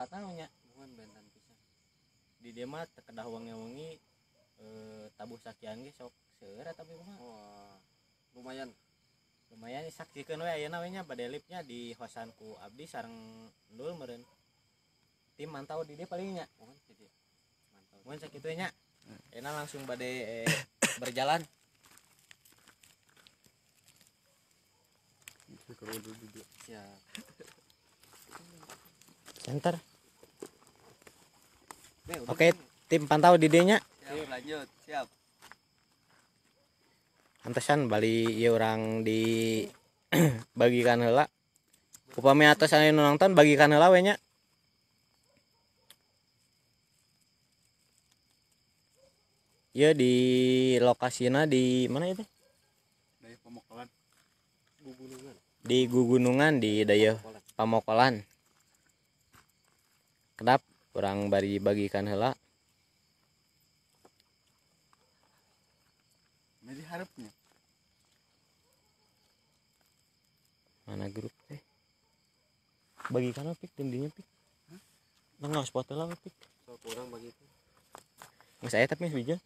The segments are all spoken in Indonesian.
tahunya bukan bentan pisan di dia mah kedah wangi tabuh sakian ge sok seueur tapi mah lumayan saksikeun we ayeuna we nya badelipnya di hosanku abdi sareng ndul meureun tim mantau di dia paling nya mohon kitu mantau mun sakitu nya enak langsung bade berjalan siap center. Oke, tim pantau di dia nya siap lanjut siap antesan bali ieu urang di bagikan heula upami atos anu nonton bagikan heula we nya ieu di lokasina di mana itu dari Pamokolan Gugunungan di Gugunungan di daya Pamokolan kedap urang bari bagikan heula jadi harapnya mana grup teh bagikan apa pik dinya pik nggak spot lah pik so kurang begitu nggak saya tapi bija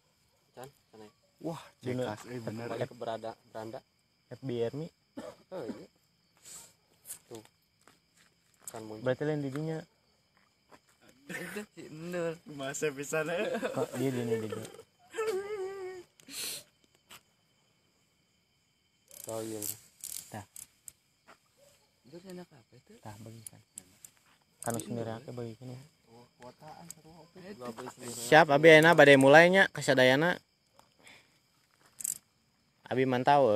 can sana Wah, Dina- cekas bener. banyak beranda FBR mi oh iya tuh kan muncul berarti lain di dinya itu si Nur Masa bisa nih. kok dia di dinya oh iya tah itu enak apa itu tah bagikan kan sendiri ake bagikan ya oh kuotaan seru oke gua beli sendiri siap abi ayeuna bade mulainya kasadayana abi mantau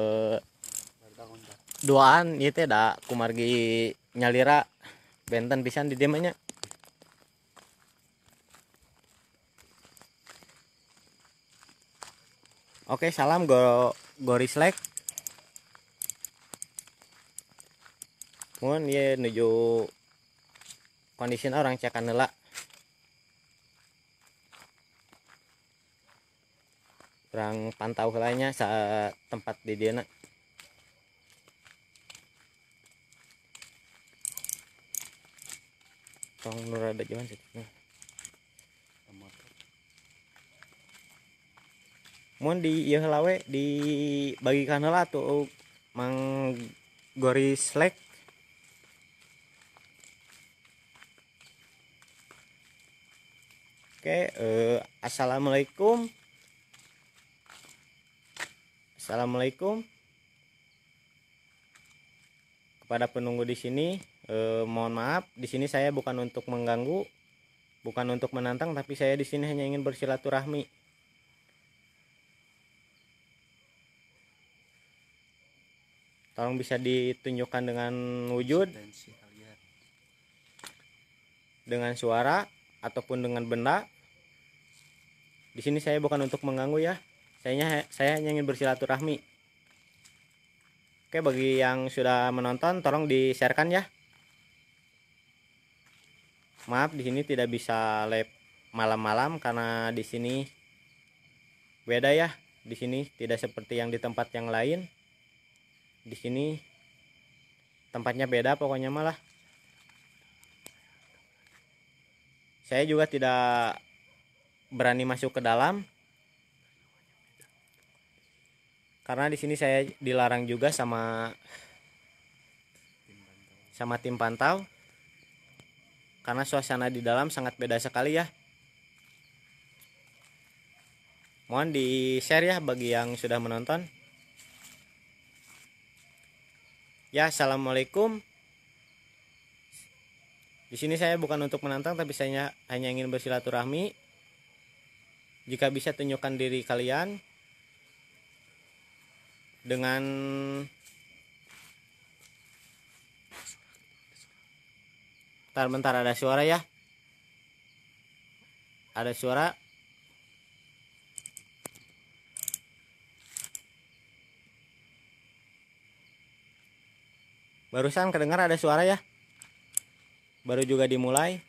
bertahun dah duaan ieu teh da kumargi nyalira benten pisan di dieu mah nya oke salam Gorislek mun ieu nuju kondisina orang cekan heula urang pantau heula nya sa tempat di dieu na tong nu rada jauhan sih mun di ieu heula we dibagikan heula tuh Mang Gorislek oke assalamualaikum kepada penunggu di sini mohon maaf di sini saya bukan untuk mengganggu bukan untuk menantang tapi saya di sini hanya ingin bersilaturahmi tolong bisa ditunjukkan dengan wujud tensi kalian dengan suara ataupun dengan benda di sini saya bukan untuk mengganggu ya saya hanya ingin bersilaturahmi oke bagi yang sudah menonton tolong di-sharekan ya maaf di sini tidak bisa live malam-malam karena di sini beda ya di sini tidak seperti yang di tempat yang lain di sini tempatnya beda pokoknya malah saya juga tidak berani masuk ke dalam karena di sini saya dilarang juga sama tim pantau karena suasana di dalam sangat beda sekali ya mohon di share ya bagi yang sudah menonton ya assalamualaikum di sini saya bukan untuk menantang tapi saya hanya ingin bersilaturahmi jika bisa tunjukkan diri kalian dengan bentar ada suara ya ada suara barusan kedengar ada suara ya baru juga dimulai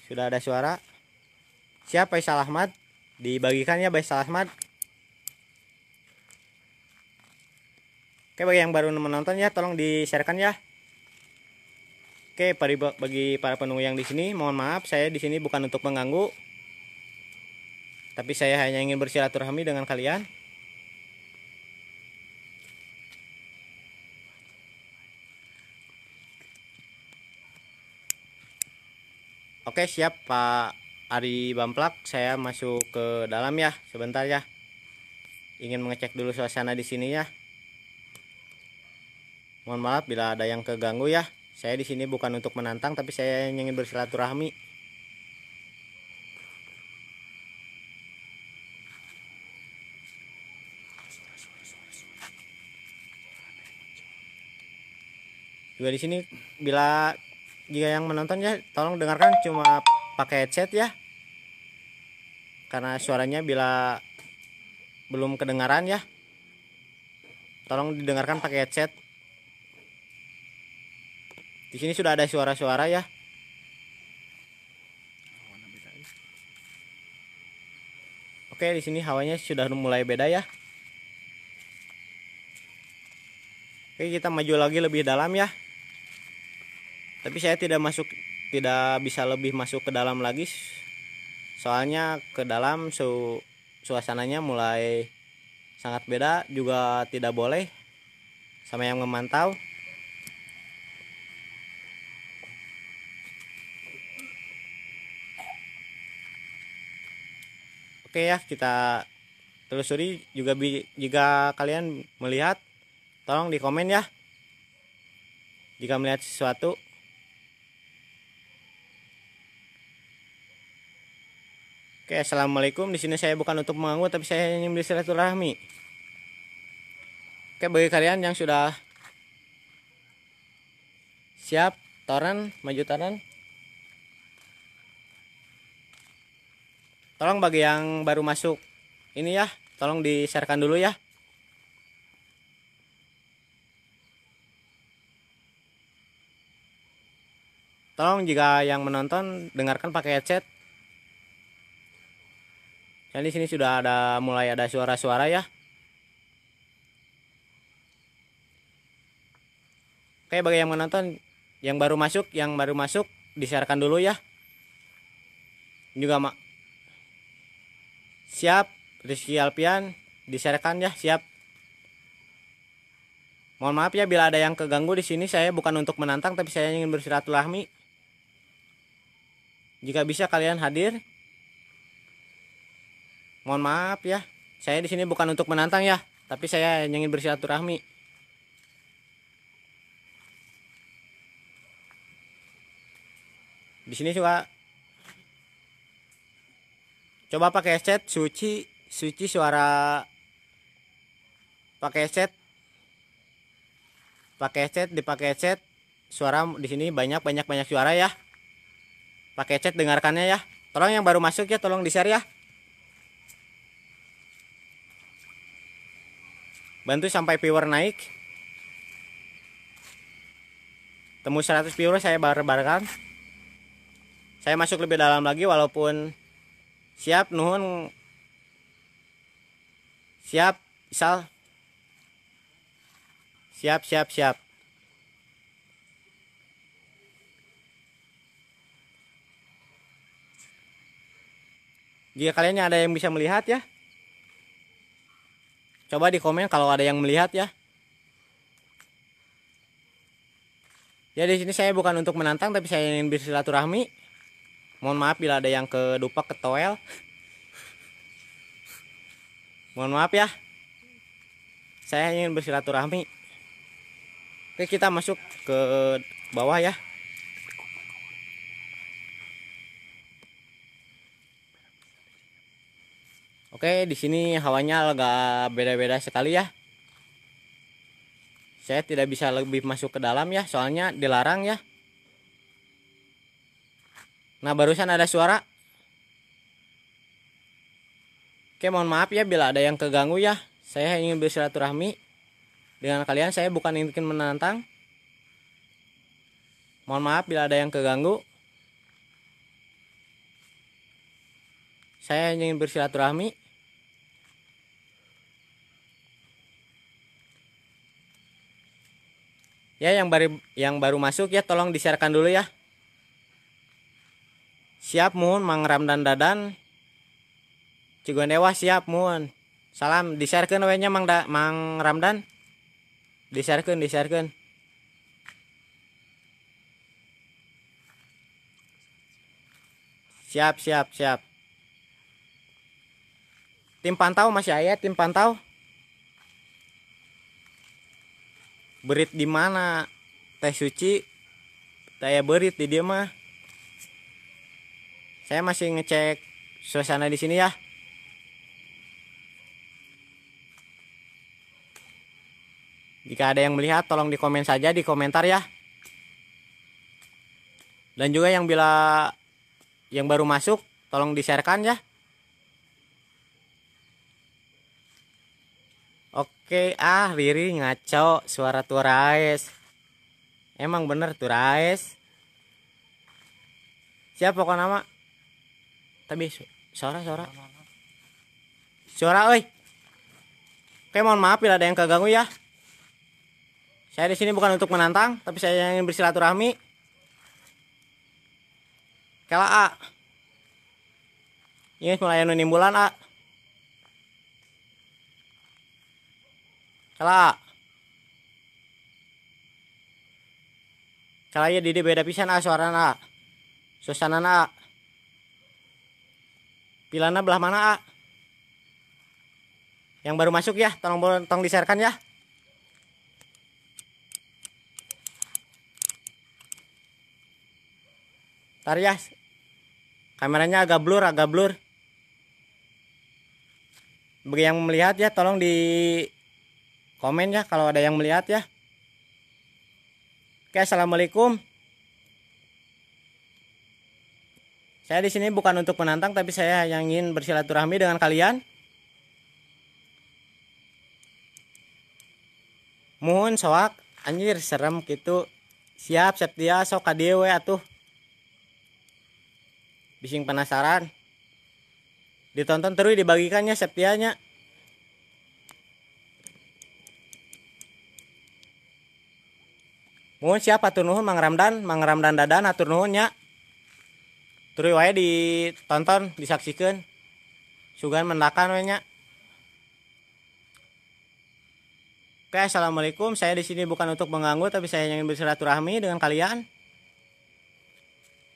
sudah ada suara siapa Faisal Ahmad dibagikan ya Faisal Ahmad oke bagi yang baru menonton ya tolong di-sharekan ya Oke, bagi para penunggu yang di sini, mohon maaf saya di sini bukan untuk mengganggu, tapi saya hanya ingin bersilaturahmi dengan kalian. Oke, siap Pak Ari Bamplak, saya masuk ke dalam ya, sebentar ya. Ingin mengecek dulu suasana di sini ya. Mohon maaf bila ada yang keganggu ya. Saya di sini bukan untuk menantang, tapi saya ingin bersilaturahmi. Juga di sini bila jika yang menonton ya, tolong dengarkan cuma pakai headset ya. Karena suaranya bila belum kedengaran ya, tolong didengarkan pakai headset. Di sini sudah ada suara-suara ya. Oke, di sini hawanya sudah mulai beda ya. Oke, kita maju lagi lebih dalam ya. Tapi saya tidak bisa lebih masuk ke dalam lagi. Soalnya ke dalam suasananya mulai sangat beda, juga tidak boleh sama yang memantau. Oke ya, kita telusuri juga. Jika kalian melihat, tolong di komen ya jika melihat sesuatu. Oke, assalamualaikum. Di sini saya bukan untuk mengganggu, tapi saya ingin bersilaturahmi. Oke, bagi kalian yang sudah siap, toren, maju toren. Tolong bagi yang baru masuk ini ya, tolong di-sharekan dulu ya. Tolong jika yang menonton dengarkan pakai headset. Dan di sini sudah mulai ada suara-suara ya. Oke, bagi yang menonton yang baru masuk di-sharekan dulu ya. Juga siap, Rizky Alpian di-sharekan ya, siap. Mohon maaf ya bila ada yang keganggu di sini, saya bukan untuk menantang, tapi saya ingin bersilaturahmi. Jika bisa kalian hadir. Mohon maaf ya. Saya di sini bukan untuk menantang ya, tapi saya ingin bersilaturahmi. Di sini juga coba pakai headset, suci suara pakai headset. Dipakai headset. Suara di sini banyak suara ya. Pakai headset dengarkannya ya. Tolong yang baru masuk ya, tolong di-share ya. Bantu sampai viewer naik. Tembus 100 viewer saya bareng-bareng. Saya masuk lebih dalam lagi walaupun siap nuhun. Siap, Isal. Siap. Jika kalian ada yang bisa melihat ya, coba di komen kalau ada yang melihat ya. Ya, di sini saya bukan untuk menantang, tapi saya ingin bersilaturahmi. Mohon maaf bila ada yang kedupak ketoel. Mohon maaf ya. Saya ingin bersilaturahmi. Oke, kita masuk ke bawah ya. Oke, di sini hawanya agak beda-beda sekali ya. Saya tidak bisa lebih masuk ke dalam ya, soalnya dilarang ya. Nah, barusan ada suara. Oke, mohon maaf ya bila ada yang keganggu ya. Saya ingin bersilaturahmi dengan kalian, saya bukan ingin menantang. Mohon maaf bila ada yang keganggu. Saya ingin bersilaturahmi. Ya yang baru masuk ya tolong di-sharekan dulu ya. Siap mun Mang Ramdan Dadan. Cigondewa siap mun. Salam di-sharekeun we nya Mang Ramdan. Di-sharekeun. Siap. Tim pantau masih aya tim pantau. Berit di mana? Teh Suci. Saya berit di dia mah. Saya masih ngecek suasana di sini ya. Jika ada yang melihat tolong di komen saja di komentar ya. Dan juga yang baru masuk tolong di-sharekan ya. Oke, Riri ngaco suara Turaes. Emang bener Turaes. Siapa pokok nama? Tapi suara. Suara euy. Oke, mohon maaf bila ada yang keganggu ya. Saya di sini bukan untuk menantang, tapi saya ingin bersilaturahmi. Kela A. Ini mulai nimbulan A. Kela ya Didi beda pisan A suarana A. Suasanana A. Pilana belah mana A? Yang baru masuk ya, tolong di-sharekan ya. Ntar ya. Kameranya agak blur. Bagi yang melihat ya tolong di komen ya kalau ada yang melihat ya. Oke, assalamualaikum. Saya di sini bukan untuk menantang, tapi saya yang ingin bersilaturahmi dengan kalian. Mohon soak anjir serem gitu. Siap dia sok ka dieu we atuh. Bising penasaran. Ditonton terus dibagikannya Septianya. Mohon siapa atur nuhun Mang Ramdan Dadan atur nuhun nya. Terus wae ditonton, disaksikan. Sugan mendakan we nya. Oke, assalamualaikum. Saya di sini bukan untuk mengganggu, tapi saya ingin bersilaturahmi dengan kalian.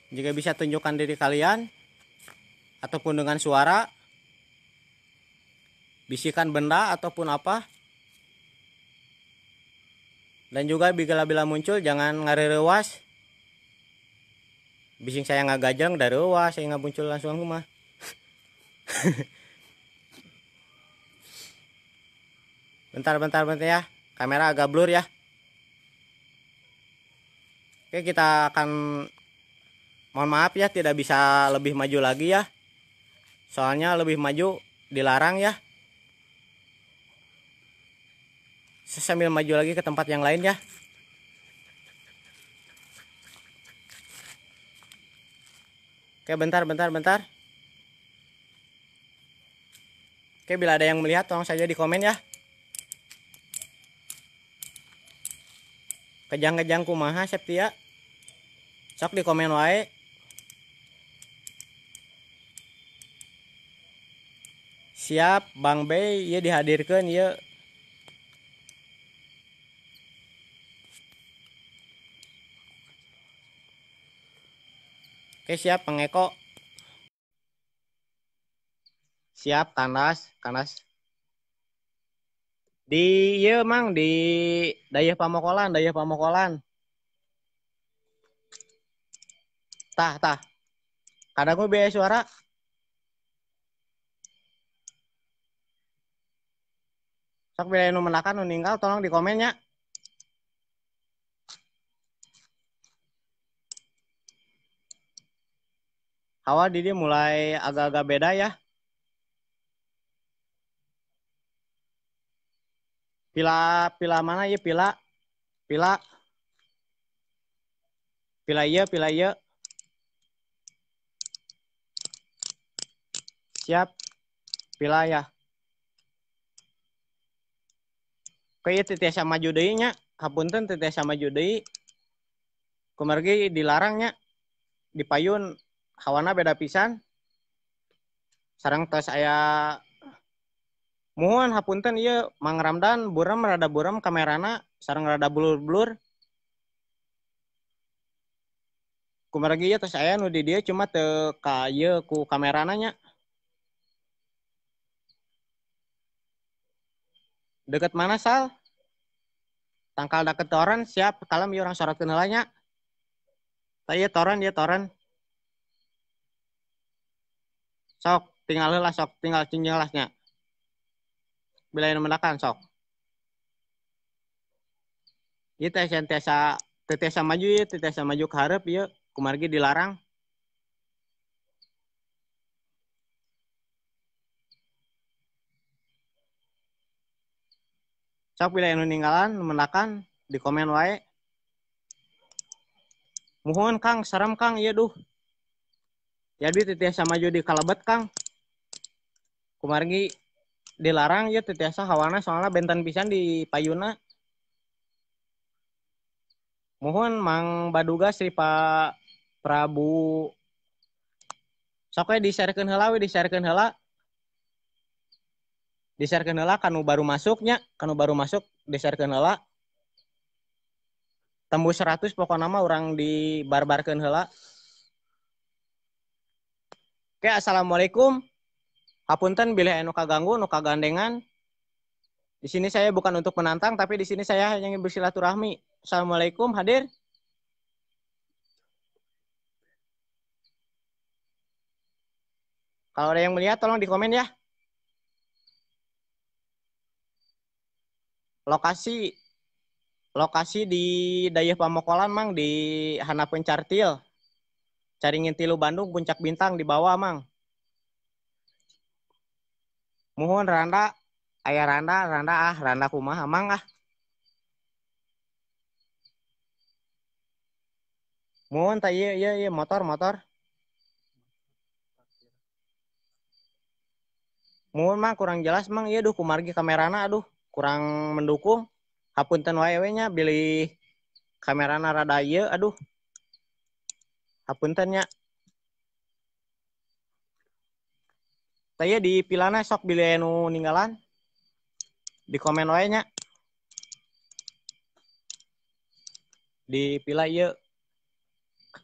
Jika bisa tunjukkan diri kalian, ataupun dengan suara, bisikan benda ataupun apa. Dan juga bila muncul jangan ngarerewas. Bising saya ngagajang dari rewas, saya nggak muncul langsung rumah. Bentar ya. Kamera agak blur ya. Oke, kita akan mohon maaf ya tidak bisa lebih maju lagi ya. Soalnya lebih maju dilarang ya. Sambil maju lagi ke tempat yang lain ya. Oke, bentar. Oke, bila ada yang melihat tolong saja di komen ya. Kejang-kejang kumaha Septia. Sok di komen wae. Siap Bang Bey ieu dihadirkeun ieu. Oke, siap Bang Eko. Siap Kanas. Di ieu Mang di Dayeuh Pamokolan. Tah. Kadang gue biaya suara. Sok bila nu menakan nu ninggal tolong di komennya. Awal dia mulai agak-agak beda ya. Pila mana ya pila iya. Siap pila ya. Kayak tiasa maju deui nya. hapunten teh sama judi kumargi dilarangnya di payun hawana beda pisan sarang tos aya mohon hapunten ieu Mang Ramdan buram rada buram kamerana sareng rada blur-blur kumargi ieu tos aya nu di dieu cuma teu ka ieu ku kamerana nya deket mana Sal tangkal deket toran siap kalem ieu orang sorotkeun heula nya ieu toran sok tinggal heula sok tinggal cinjelasnya bila yang mendakan sok ieu teh tiasa maju ieu tiasa maju ke hareup ieu kumargi dilarang sok bila yang ninggalan mendakan di komen wae muhun Kang serem Kang ieu duh jadi tiasa maju di kalebet Kang kumargi dilarang ieu tiasa hawana soalnya benten pisan di payuna muhun Mang Baduga Sri Pak Prabu sok we di-sharekeun heula di-sharekeun heula kanu baru masuknya kanu baru masuk di-sharekeun heula tembus 100 pokokna mah urang dibarbarkeun heula. Oke, assalamualaikum. Hapunten bilih anu kaganggu, nu kagandengan. Di sini saya bukan untuk menantang, tapi di sini saya hanya ingin bersilaturahmi. Assalamualaikum, hadir. Kalau ada yang melihat, tolong di komen ya. Lokasi di Dayeuh Pamokolan, Mang, di Hanapeun Cartil. Caringin Tilu Bandung, Puncak Bintang di bawah, Mang. Muhun Randa, aya Randa kumaha, Mang ah. Muhun tah ieu motor. Muhun Mang kurang jelas Mang ieu duh kumargi kamerana aduh kurang mendukung. Hapunten wae we nya bilih kamerana rada ieu aduh. Hapunten nya. Taya di pilana sok bilih anu ninggalan. Di komen wae nya. Di pila ieu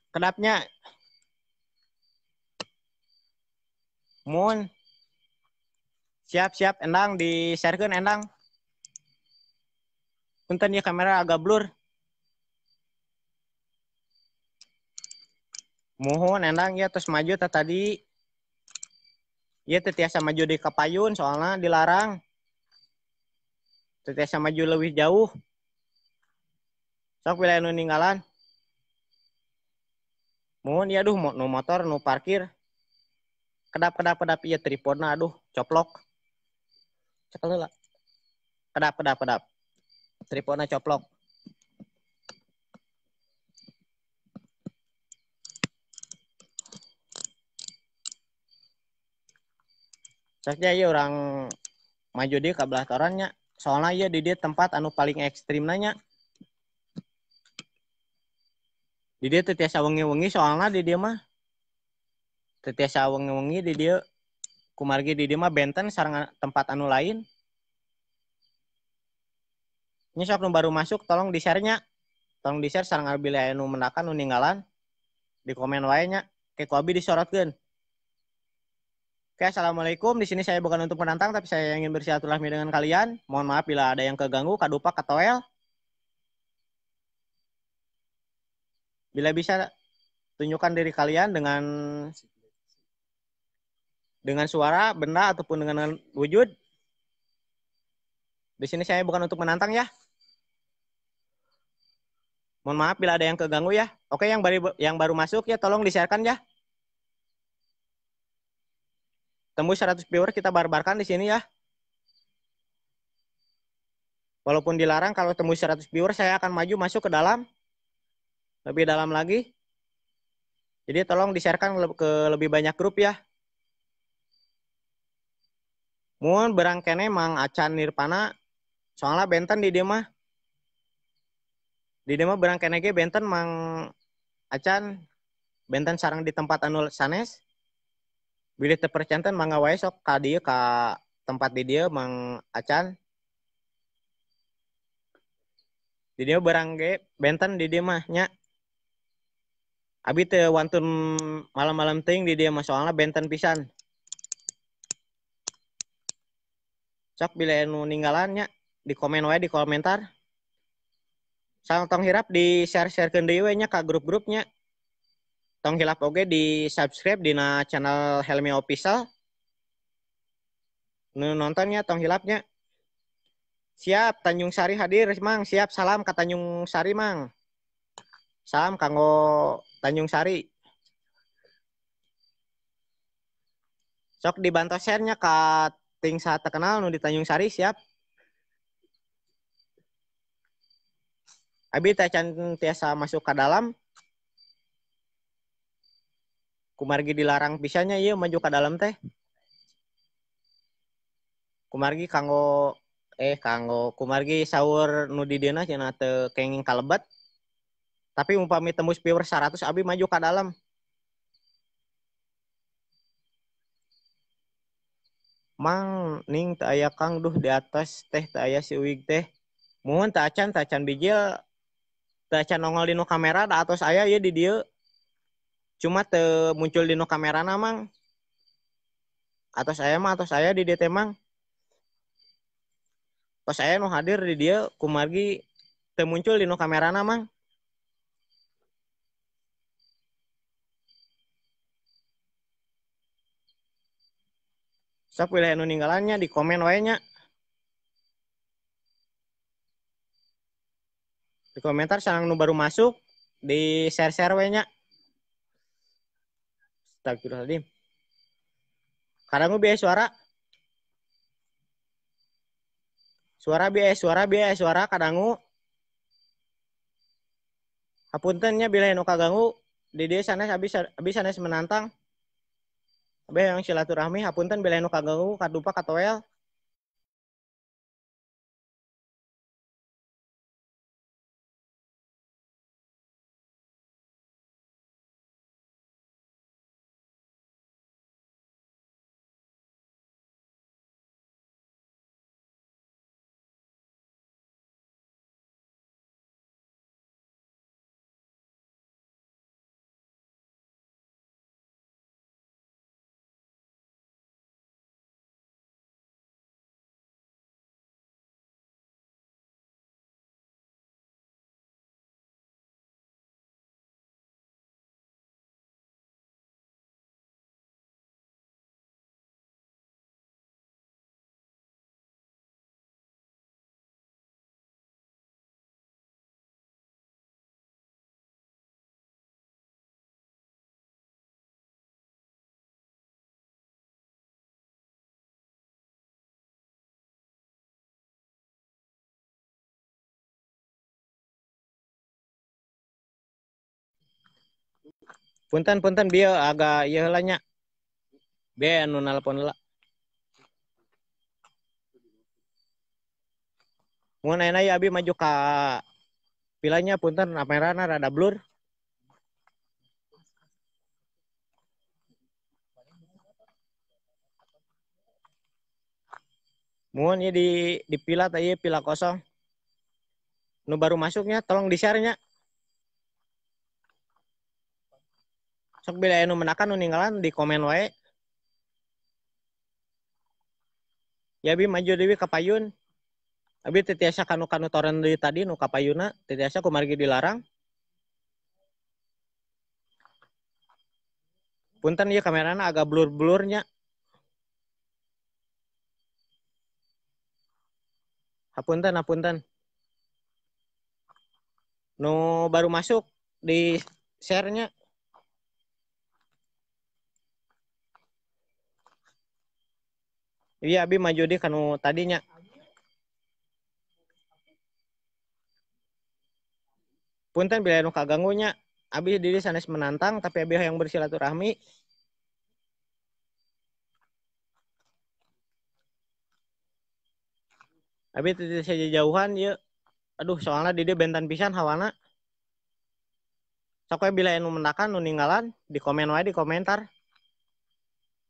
kedapnya. Mun siap endang di sharekeun endang. Punten ieu kamera agak blur. Muhun endang ya terus maju tadi. Ieu teu tiasa maju di kapayun soalnya dilarang. Teu tiasa maju leuwih jauh. Sok wilayah nu ninggalan. Muhun ya duh nu motor nu parkir. Kedap ieu tripodna aduh coplok. Cekel heula. Kedap. Tripodna coplok. Saknya ieu orang maju di ka belah torannya. Soalnya ieu di dieu tempat anu paling ekstrim nanya. Di dieu teu tiasa wengi-wengi soalnya di dieu mah. Teu tiasa wengi-wengi di dieu. Kumargi di dieu mah benten sareng tempat anu lain. Ini sok nu baru masuk tolong di-share-nya. Tolong di-share sareng bilih anu mendakan nu ninggalan. Di komen wae nya. Ke ku abi disorotkeun. Oke, assalamualaikum. Di sini saya bukan untuk menantang, tapi saya ingin bersilaturahmi dengan kalian. Mohon maaf bila ada yang keganggu, kadupa, katoel. Bila bisa tunjukkan diri kalian dengan suara, benda ataupun dengan wujud. Di sini saya bukan untuk menantang ya. Mohon maaf bila ada yang keganggu ya. Oke, yang baru masuk ya tolong di-sharekan ya. Tembus 100 viewer kita barbarkan di sini ya. Walaupun dilarang kalau tembus 100 viewer saya akan maju masuk ke dalam. Lebih dalam lagi. Jadi tolong di-sharekan ke lebih banyak grup ya. Mohon berang kene Mang Acan Nirpana. Soalnya benten di dia mah. Di dia mah berang kenege benten mang acan benten sarang di tempat anu sanes bilih teu percanten mangga wae sok ka dieu ka tempat di dieu mang acan di dieu berang ge benten di dieu mah nya abi teu wantun malam-malam teuing di dieu mah soalna benten pisan sok bila anu ninggalannya di komen wae di komentar sang tong hirap di share-sharekeun deui we nya ka grup-grupnya tong hilap oge di subscribe dina channel Helmi Official nu nontonnya tong hilapnya siap Tanjung Sari hadir mang siap salam ka Tanjung Sari mang salam kanggo Tanjung Sari sok dibantu share-nya ka ting sa terkenal nu di Tanjung Sari siap abi teh can tiasa masuk ke dalam kumargi dilarang pisahnya ieu maju ke dalam teh kumargi kanggo kumargi sahur nu di dieu na cenah teu kenging kalebet tapi umpami tembus viewer 100 abi maju ke dalam mang ning teu aya kang duh di atas teh teu aya si Uig teh muhun teu acan bijil teu acan nongol di nu kamera da atos aya ieu di dieu cuma teu muncul di nu kamera na mang atos aya di dieu teh mang tos aya nu hadir di dieu kumargi teu muncul di nu kamera na mang sok pilih anu ninggalannya di komen wae nya di komentar sareng nu baru masuk di share we nya astagfirullahaladzim kadangu biaya suara kadangu hapuntennya bila nu kaganggu di dia sanes abis sanes menantang abe yang silaturahmi hapunten bila nu kaganggu kadupa katoel punten bieu agak ieu heula nya be anu nalpon heula mun ayeuna abi maju ka pilanya punten kamerana rada blur mun ieu di pila teh ieu pila kosong nu baru masuknya tolong di share-nya sok bila anu menakan nu ninggalan di komen wae ya abi maju deui ka payun abi teu tiasa kanu toren deui tadi nu ka payuna teu tiasa kumargi dilarang punten ieu kamerana agak blur-blurnya hapunten nu baru masuk di share-nya iya abi maju di kanu tadinya punten bila nu kaganggunya abi diri sanes menantang tapi abi yang bersilaturahmi abi teu saja jauhan ieu Aduh soalnya di dia bentan pisan hawana. Sok we bila anu mendakan nu ninggalan di komen wae di komentar.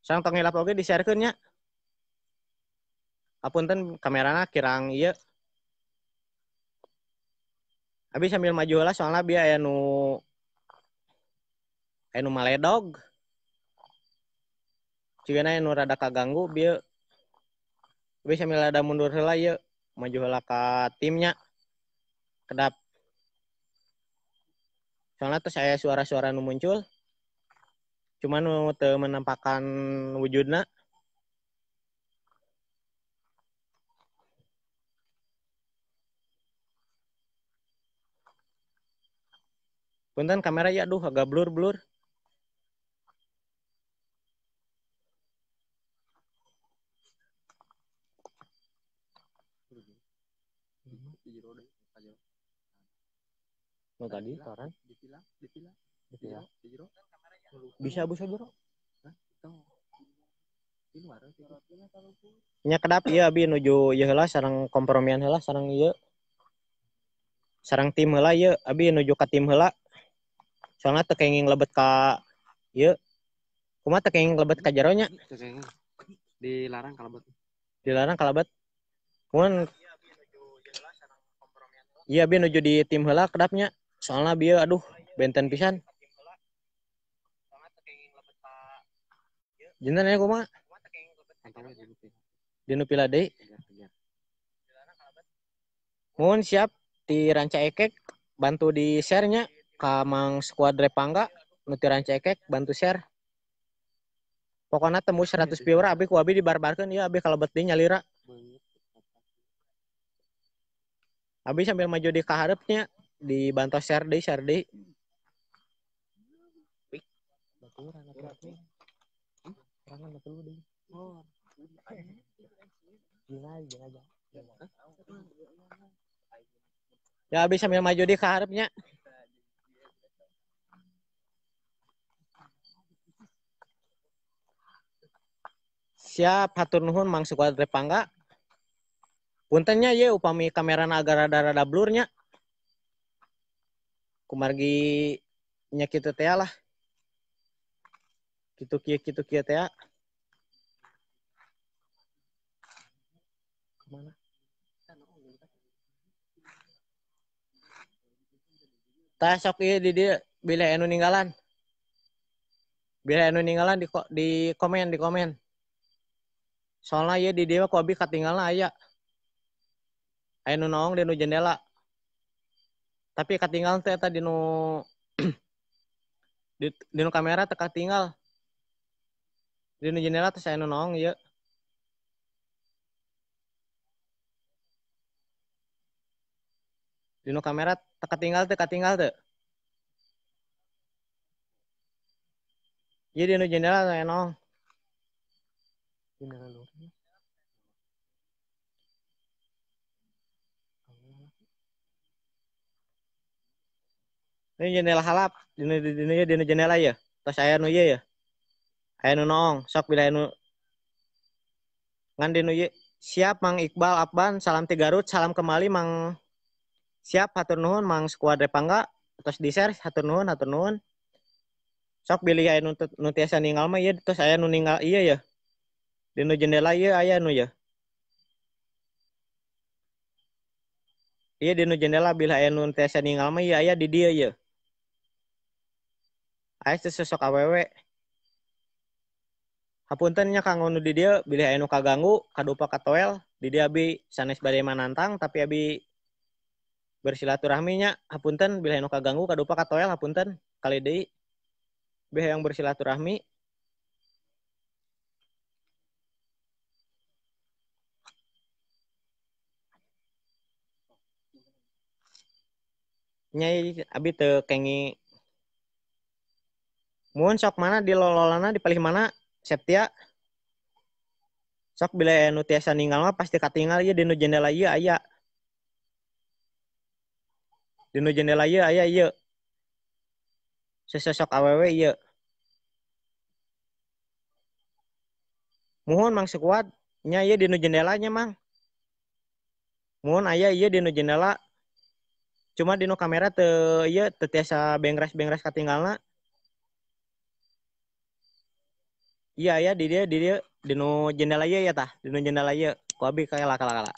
Sang tong hilap oge di-sharekeun nya. Apunten kamerana kirang ieu. Abi sambil maju lah soalnya bi aya nu maledog. Cigana anu rada kaganggu bieu. Abi sambil rada mundur heula ieu, maju heula ka timnya. Kedap. Soalnya tuh saya suara-suara nu muncul. Cuman nu teu menampakkan wujudna. Punten kamera ya aduh agak blur-blur. Nu tadi toran Ditilang. bisa bro. Hah? Tong. Di luar Nya kedap ieu abi nuju ieu heula sareng kompromian heula sareng ieu. Sareng tim heula ieu abi nuju ka tim heula. Soalnya teu kenging lebet ka ieu. Kumaha teu kenging lebet ka jero nya. dilarang kalau buat Dilarang kalebet. Mun iya abi nuju di tim heula kedapnya. Soalnya bieu aduh benten pisan. Jinten ya kumaha? Dinu pila deui. Mohon siap di Ranca Ekek bantu di share-nya ka Mang Squadre Pangga nu ti Ranca Ekek bantu share. Pokoknya tembus 100 viewer abi ku abi dibarbarkeun ieu abi kalebet deui nyalira. Abi sambil maju di kaharepnya dibantu share deui. Ya abi sambil maju di kaharepnya. Siap hatur nuhun Mang Squadre Pangga. Puntennya ye upami kamerana agak rada-rada blurnya. Kumargi nya kitu teh lah. Kitu kieu teh. Kemana? Tah sok ieu di dieu bila anu ninggalan. Bila anu ninggalan di komen. Soalnya ieu di dieu ku abi katinggalna aya. Aya nu naong di nu jendela. Tapi katinggal teh eta di nu di nu kamera teh katinggal. Di nu jendela teh aya nu naong ieu. Di nu kamera teh katinggal teh. Ieu di nu jendela aya naong. Jendela luar. Ini jendela halap, di nu jendela ya. Terus aya nu ieu ya. Aya nu naong, sok bila anu ngan di nu ieu. Siap Mang Iqbal Abban, salam ti Garut, salam kembali Mang. Siap hatur nuhun Mang Squadre Pangga. Terus di-share hatur nuhun. Sok pilih aya nu tiasa ninggal mah ieu terus aya nu ninggal ieu ya. Di nu jendela ieu aya nu ya. Iya di nu jendela bila aya nu tiasa ninggal mah ieu aya di dieu ya. Aya sesosok awewe. Hapunten nya kanggo nu di dieu bilih aya nu kaganggu kadupa katoel di dieu abi sanes bade manantang tapi abi bersilaturahmi nya hapunten bilih aya nu kaganggu kadupa katoel hapunten kali deui bilih yang bersilaturahmi. Nyai abi teu kengi mun sok mana di lololana dipalih mana Septia sok bila nu tiasa ninggal mah pasti katinggal ieu di nu jendela ieu aya. Di nu jendela ieu aya ieu. Sesosok awewe ieu. Muhun Mang Squad nya ieu di nu jendelanya Mang. Muhun aya ieu di nu jendela Cuma di nu kamera teu ieu teu tiasa bengres-bengres katinggalna. Iya ya di dia di nu jendela ieu ya tah, di nu jendela ieu. Ku abi kala kala.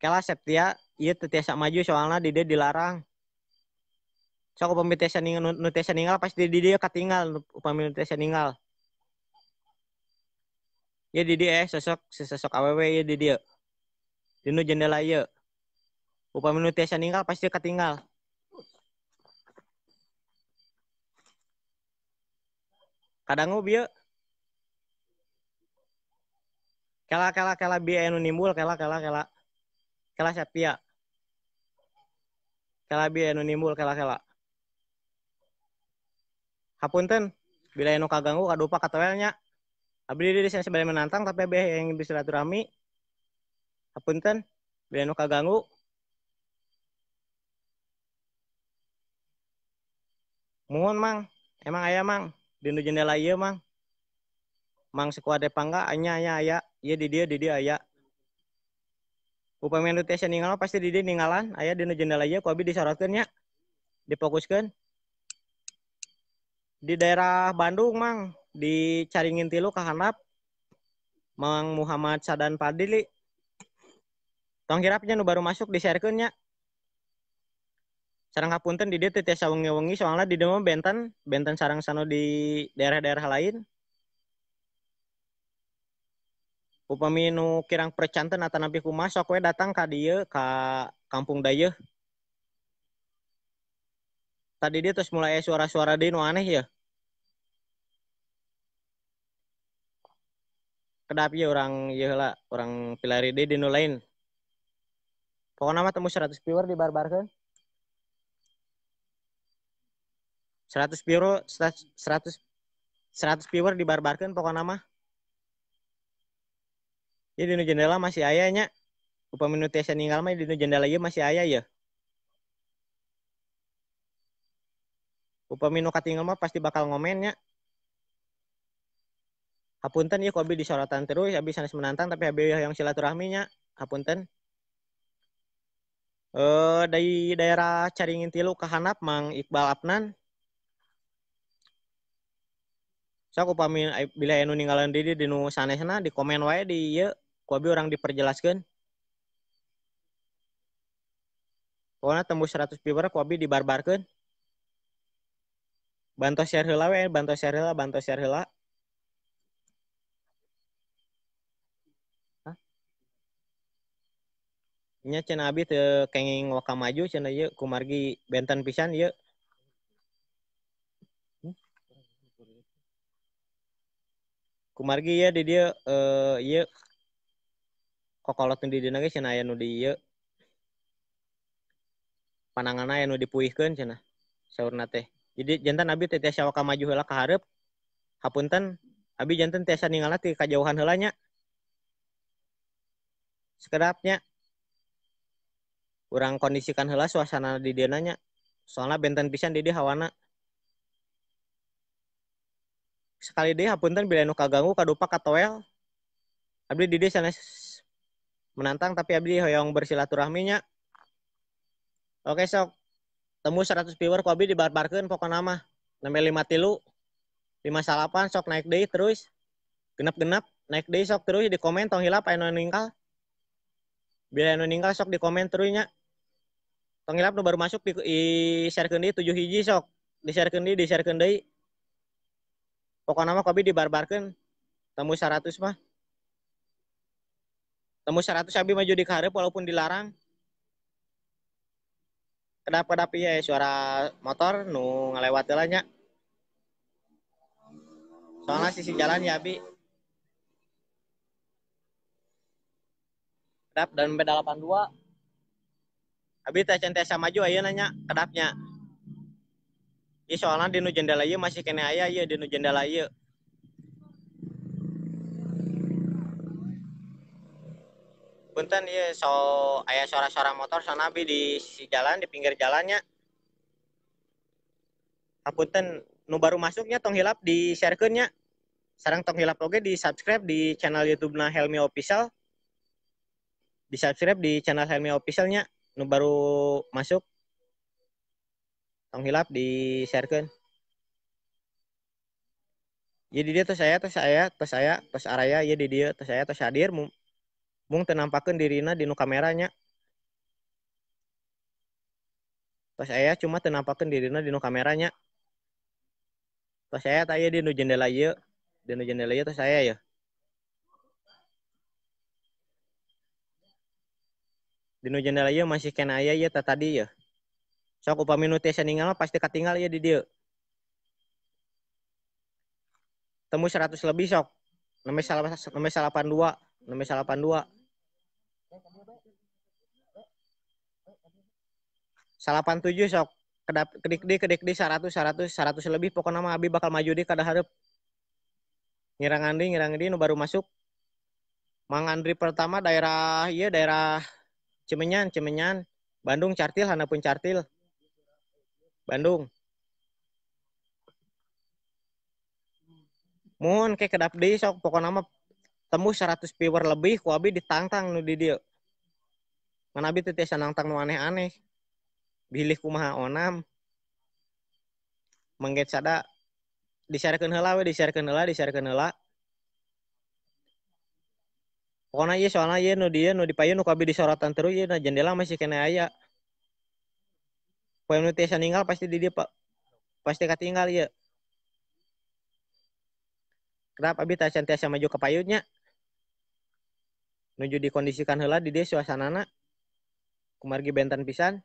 Kela Septia ieu teu tiasa maju soalna di dia dilarang. Sok upami tiasa ninggal nu tiasa ninggal pasti di dia katinggal upami nu tiasa ninggal. Ya di dia sesosok awewe ya di dia. Di nu jendela ieu. Upami nu tiasa ninggal pasti katinggal. Kadangu bieu kela bieu anu nimbul kela Septia. Kela bieu anu nimbul kela. Hapunten bila anu kaganggu kadupa katoelnya. Abdi di sana sebenarnya menantang tapi abdi yang bersilaturahmi. Hapunten bila anu kaganggu. Muhun mang, emang aya mang di nu jendela ieu mang. Mang sekuade pangga anya aya. Ieu di dia aya. Upami anu tiasa ninggal pasti di dia ninggalan aya di nu jendela ieu ku abi disorotkeun nya. Difokuskeun. Di daerah Bandung mang di Caringin Tilu ka handap Mang Muhammad Sadan Padili. Tong hirapnya nu baru masuk di-sharekeun nya. Sareng hapunten di dieu teu tiasa wengi-wengi soalna di dieu mah benten sareng sanu di daerah-daerah lain. Upami nu kirang percanten atau napi kumaha sok we datang ka dieu ka Kampung Dayeuh. Tadi dia terus mulai suara-suara deui nu aneh ya. Kedap ieu urang ieu heula, urang pilari deui di nu lain. Pokona mah temu 100 viewer dibarbarkeun. 100 viewer 100 viewer dibarbarkeun pokona mah. Jadi di nu jendela masih aya nya. Upami nu tiasa ninggal mah di nu jendela ieu masih aya ya. Upami nu katinggal mah pasti bakal ngomen nya. Hapunten ieu ku abi disorotan terus, abi sanes menantang tapi abi yang silaturahmi nya. Hapunten. Dari daerah Caringin Tilu ka handap Mang Iqbal Apnan. Sok upami bila anu ninggalan di nu sanesna di komen wae di ieu ku abi orang diperjelaskeun. Pokona tembus 100 viewer ku abi dibarbarkeun. Bantu share heula we, bantu share heula. Nya cenah abi teu kenging waka maju cenah ieu kumargi benten pisan ieu. Kumargi ya di dia ieu kokolot di dieu ge cenah aya nu di ieu. Pananganna aya nu dipuihkeun cenah. Saurna teh. Jadi jantan abi teh tiasa waka maju heula ka hareup. Hapunten abi jantan tiasa ninggalna ti kajauhan heula nya. Sekedapnya urang kondisikan heula suasana di dieu nya. Soalna benten pisan di dieu hawana. Sekali deui hapunten bila nu kaganggu kadupa katoel. Abdi di dieu sanes menantang tapi abdi hoyong bersilaturahmi nya. Oke sok temu 100 viewer ku abi dibarbarkeun pokona mah. Nembe 58 sok naik deui terus. Genep naik deui sok terus di komen tong hilap anu ninggal. Bila anu ninggal sok di komen terus nya. Tong hilap nu baru masuk di sharekeun deui 7 hiji sok. Di sharekeun deui. Pokona mah ku abi dibarbarkeun temu 100 mah. Temu 100 abi maju di kareup walaupun dilarang. Kedap-kedap ya suara motor nu ngalewat heula nya. Soalnya sisi jalan ya abi. Kedap dan beda 82. Abi teh tiasa maju ayeuna nya kedapnya. Ieu soalna di nu jendela ieu masih kene aya ieu di nu jendela ieu. Punten ieu so aya suara-suara motor sana abi di sisi jalan di pinggir jalannya. Hapunten nu baru masuknya tong hilap di sharekeun nya. Sareng tong hilap oge di subscribe di channel YouTube-na Helmi Official. di subscribe di channel Helmi Officialnya nu baru masuk tong hilap di sharekan. Jadi dia terus araya ya di dia terus saya terus hadir mung tenampakeun dirina di nu kameranya. Terus saya cuma tenampakeun dirina di nu kameranya. Terus saya tanya di nu jendela ieu. Di nu jendela ieu terus saya ya. Di nu jendela ieu masih kena aya ya tadi ya. Sok upami nu tiasa ninggal pasti katinggal ya di dieu. Temu 100 lebih sok. Nembe 82, nembe 82. 87 sok. Kedik di 100 lebih pokoknya mah abi bakal maju di kada hareup. Ngirang di nu baru masuk. Mang Andri pertama daerah Cimenyan, Bandung Cartil hanapun Cartil. Bandung. Mohon ke kedap deui sok pokona mah tembus 100 viewer lebih ku abi ditantang nu di dieu. Mana abi teu tiasa nantang nu aneh-aneh. Bilih kumaha onam. Mangget sada disarekeun heula we disarekeun heula. Pokona ieu soalna ieu nu dipayun nu abi disorotan terus ieu jendela masih kena aya. Poe nu tiasa ninggal pasti di dieu pasti katinggal ieu. Kenapa abi tiasa maju ke payunnya? Nuju dikondisikan heula di dieu suasanana. Kumargi benten pisan.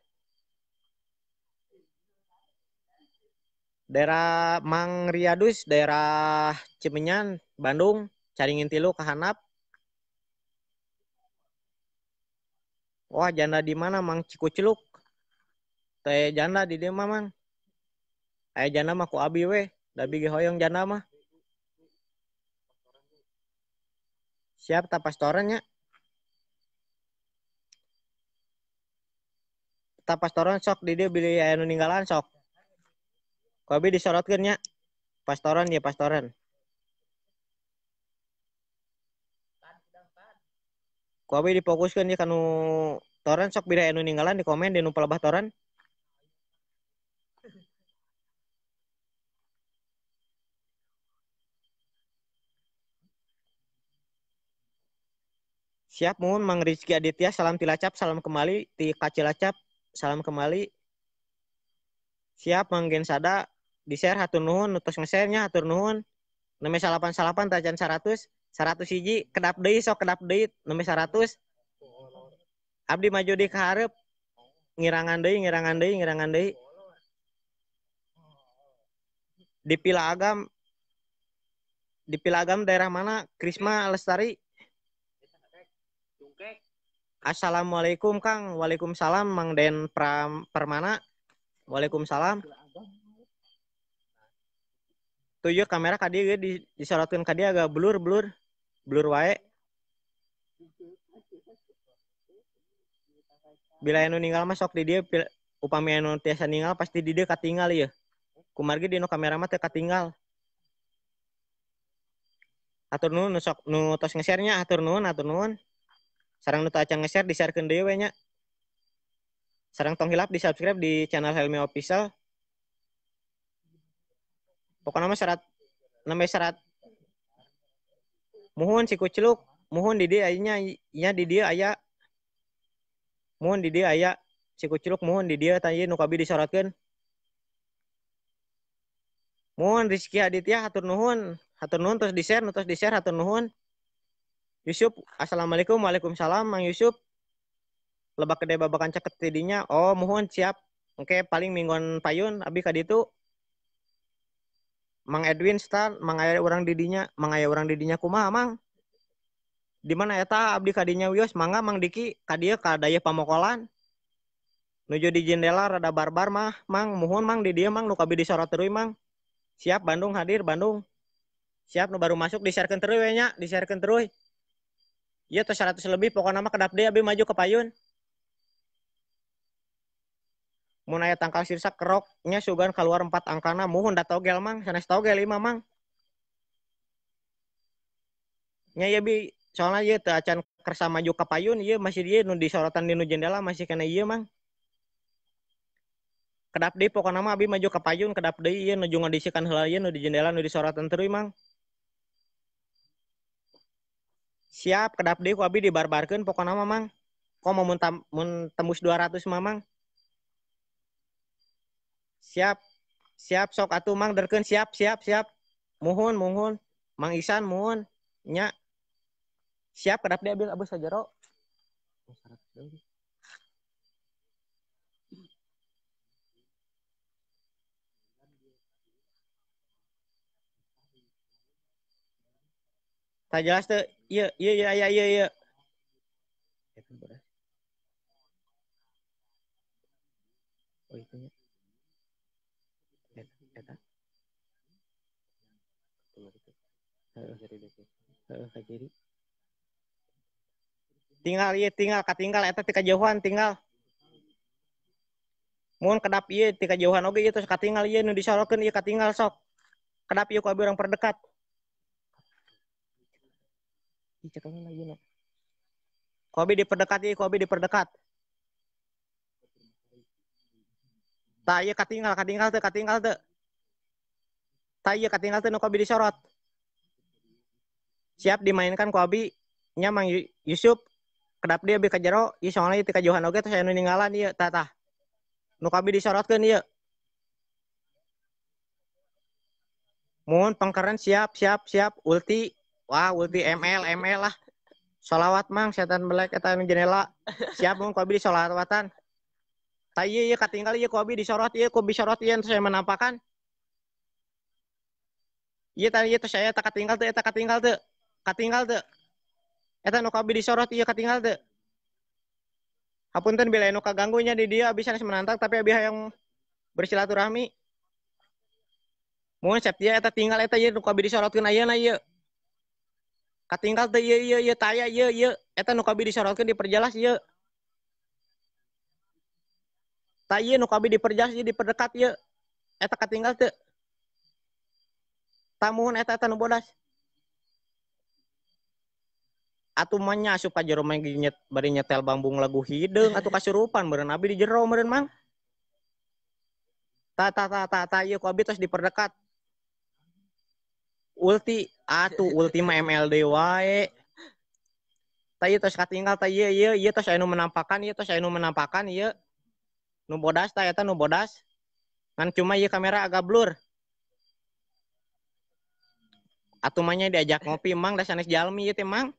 Daerah Mang Riadus, daerah Cimenyan, Bandung, Caringin Tilu kahanap. Wah, janda di mana Mang Cikuciluk? Teh janda di dieu mah Mang. Aya janda mah ku abi we, da bigi hoyong janda mah. Siap ta pastorannya? Ta pastoran sok di dieu bilih aya nu ninggalan sok. Ku abi disorotkeun nya. Pastoran ya pastoran. Ku abi difokuskeun di kanu toran sok bida anu ninggalan di komen di nu palebah toran. Siap mohon Mang Rizky Aditya salam Cilacap salam kembali ti ka Cilacap salam kembali. Siap Mang Gensada di share hatur nuhun utus nge-share nya hatur nuhun. Nembe 88 tajan 100 hiji kedap deui sok kedap deui nembe 100. Abdi maju di ka hareup. Ngirangan deui. Di Pilagam daerah mana? Krisma Lestari. Assalamualaikum Kang. Waalaikumsalam Mang Den Permana. Waalaikumsalam. Tujuh kamera kadi disorotkeun kadi agak blur wae. Bila anu ninggal mah sok di dieu upami anu tiasa ninggal pasti di dieu katinggal ieu. Kumargi di nu kamera mah teu katinggal. Atur nuhun nu sok nu tos nge-share nya atur nuhun. Sareng nu teu acan nge-share di-sharekeun deui we nya. Sareng tong hilap di subscribe di channel Helmi Official. Pokoknya mah nembe syarat. Muhun si kuciluk, muhun di dieu nya di dieu aya. Muhun di dieu aya. Si kuciluk muhun di dieu tanya nu kabi disorotkeun. Muhun Rizky Aditya hatur nuhun terus di-share hatur nuhun. Yusuf, assalamualaikum, waalaikumsalam Mang Yusuf. Lebak gede babakan ceket tidinya. Oh, muhun siap. Oke, paling mingguan payun abi ka ditu. Mang Edwin Stan, mang aya urang didinya kumaha Mang? Di mana eta abdi kadinya wios mangga Mang Diki ka dieu ka daya pamokolan. Nuju di jendela rada barbar mah Mang, muhun Mang di dieu Mang nu kabi disorot teuing Mang. Siap Bandung hadir Bandung. Siap nu baru masuk di-sharekeun teuing we nya, di-sharekeun teuing. Ieu tos 100 lebih pokona mah kedap deui abi maju ke payun. Mun aya tangkal sirsak keroknya sugan keluar 4 angkana muhun da togel Mang, sanes togel 5 Mang. Nya ieu bi soalna ieu teu acan kersa maju ka payun ieu masih ieu nu disorotan di nu jendela masih kena ieu mang. Kedap deui pokona mah abi maju ka payun kedap deui ieu nuju ngadisikan heula ieu nu di jendela nu disorotan teuing mang. Siap kedap deui ku abi dibarbarkeun pokona mah mang. Kok mau mun tembus 200 mah mang. Siap. Siap sok atuh mang derkeun siap. Muhun. Mang Isan muhun. Nya. Siap kedap deui abi abis sajero. Tak jelas teu. Iya. Oh itu nya. Eta. Ka kiri. Tinggal katinggal eta ti kajauhan tinggal. Mun kedap ieu ti kajauhan oge ieu tos katinggal ieu nu disorokeun ieu katinggal sok. Kedap ieu ku abi urang perdekat. Ih cekelna lagi na. Ku abi diperdekat. Tah ieu katinggal teu. Tah ieu katinggal teu nu ku abi disorot. Siap dimainkan ku abi nya Mang Yusuf kedap dia abi ka jero ieu soalna ti kajauhan oge tos aya nu ninggalan ieu tah. Nu ku abi disorotkeun ieu. Mun pangkeren siap. Ulti. Wah, ulti ML lah. Sholawat mang setan belek eta nu jendela. Siap mun ku abi disolawatan. Tah ieu katinggal ieu ku abi disorot ieu ku disorot ieu saya menampakan. Ieu tah ieu saya eta katinggal teu. Katinggal teu. Eta nu ku abi disorot ieu katinggal teu. Hapunten bila anu kaganggu nya di dia abi sanes menantang tapi abi hayang bersilaturahmi. Mun septia eta tinggal eta ieu nu ku abi disorotkeun ayeuna ieu. Katinggal teu ieu taya ieu. Eta nu ku abi disorotkeun diperjelas ieu. Tah ieu nu ku abi diperjelas ieu diperdekat ieu. Eta katinggal teu. Tah muhun eta nu bodas. Atuh mah nya asup ka jero mah bari nyetel bambung lagu hideung atuh kasurupan meureun abi di jero meureun mang. Tah ieu ku abi tos diperdekat. Ulti mah MLD wae. Tah ieu tos katinggal tah ieu tos aya nu menampakan ieu. Nu bodas tah eta nu bodas. Ngan cuma ieu kamera agak blur. Atuh mah nya diajak ngopi mang da sanes jalmi ieu teh mang.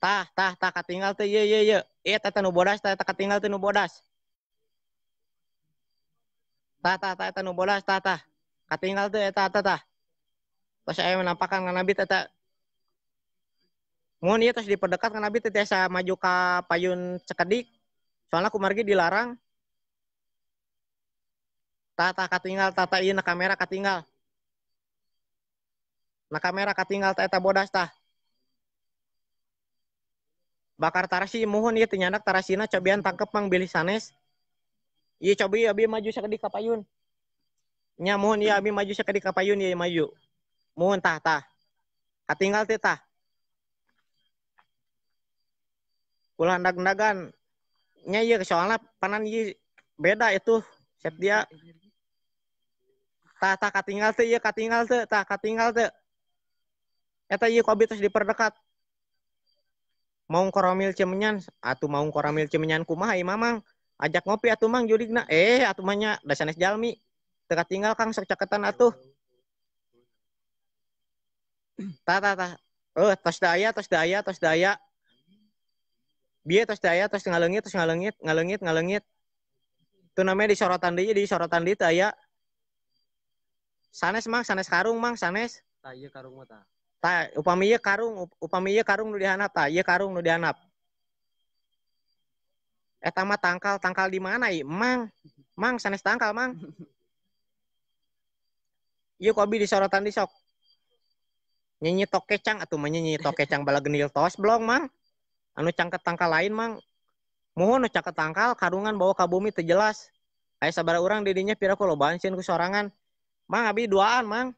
Tah katinggal teh ieu. Eta nu bodas eta katinggal teh nu bodas. Tah eta nu bodas tah. Katinggal teh eta tah. Tos aya menampakan ngan abi eta. Mun ieu tos diperdekat ngan abi teh tiasa maju ka payun cekedik. Soalna kumargi dilarang. Tah katinggal tah ieu na kamera katinggal. Na kamera katinggal tah eta bodas tah. Bakar tarasi muhun ieu teu nyandak tarasina cobian tangkep mang bilih sanes. Ieu cobi abi maju sakedik ka payun. Nya muhun ieu abi maju sakedik ka payun ieu maju. Muhun tah. Katinggal teh tah. Ulah hendak-hendakan. Nya ieu soalna panan ieu beda itu set dia. Tah katinggal teh ieu katinggal teh. Eta ieu ku abi tos diperdekat. Mau koramil cemenyan atuh mau koramil cemenyan kumaha ieu mamang. Ajak ngopi atuh mang judigna. Atuh mah nya da sanes jalmi. Teu katinggal Kang sok caketan atuh. Tah. Tos daya. Bieu tos daya tos ngaleungit. Itu namanya disorotan deui teu aya. Sanes karung mang sanes. Tah ieu karung mah tah. Tah upami ieu karung nu dihanap tah, ieu karung nu dihanap. Eta mah tangkal di mana ieu? Mang sanes tangkal mang. Ieu ku abi disorotan di sok. Nyanyi tok kecang atuh mah nyanyi tok kecang bala genil tos blong mang. Anu cangket tangkal lain mang. Muhun nu cangket tangkal karungan bawa ka bumi teu jelas. Aya sabaraha urang di dinya pira kulobaan sieun ku sorangan. Mang abi duaan mang.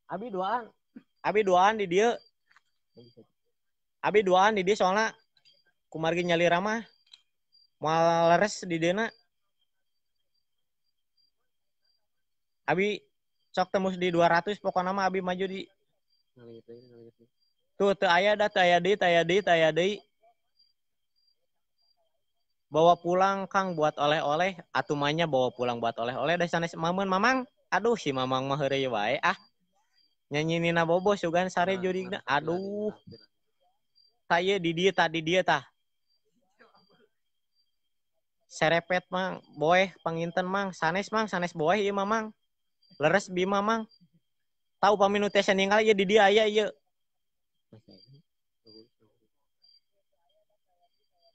Abi duaan di dieu. Abi duaan di dia soalnya kumargi nyali ramah moal leres di dena. Abi sok tembus di 200 pokoknya mah abi maju di Ngalir. tuh teu aya dah teu aya deui bawa pulang Kang buat oleh-oleh atumanya bawa pulang buat oleh-oleh da sanes mamun mamang aduh si mamang mah heureuy wae nyanyi Nina Bobo sugan sare jurigna aduh saya di dia tah serepet mang boeh panginten mang sanes boeh ieu mamang leres bi mamang tahu paminu teh ninggal ieu di dia aya ieu